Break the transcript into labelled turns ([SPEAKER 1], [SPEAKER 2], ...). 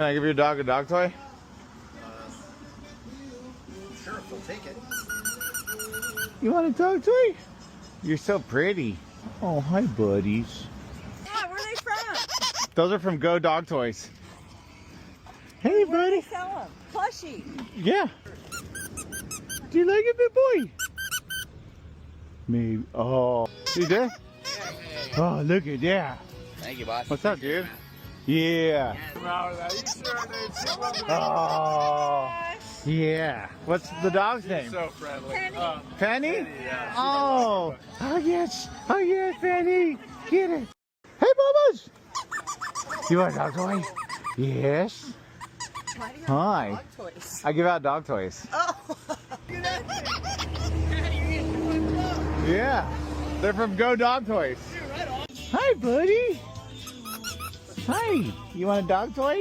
[SPEAKER 1] Can I give your dog a dog toy?
[SPEAKER 2] Sure, if they'll take it.
[SPEAKER 1] You want a dog toy? You're so pretty. Oh, hi, buddies.
[SPEAKER 3] Yeah, where are they from?
[SPEAKER 1] Those are from Go Dog Toys. Hey,
[SPEAKER 3] Where do
[SPEAKER 1] buddy.
[SPEAKER 3] they sell them? Plushie.
[SPEAKER 1] Yeah. Do you like it, big boy? Maybe. Oh. You did? Oh, look at that.
[SPEAKER 2] Thank you, boss.
[SPEAKER 1] What's up, dude? Yeah. Oh. Yeah. What's the dog's name?
[SPEAKER 4] So friendly.
[SPEAKER 1] Penny?
[SPEAKER 4] Yeah.
[SPEAKER 1] Oh. Oh, yes. Oh, yes, Penny. Get it. Hey, Bubba's. You want a dog toy? Yes.
[SPEAKER 3] Why do you
[SPEAKER 1] Hi.
[SPEAKER 3] have dog toys?
[SPEAKER 1] I give out dog toys.
[SPEAKER 3] Oh.
[SPEAKER 1] Yeah. They're from Go Dog Toys. Hi, buddy. Hi. You want a dog toy?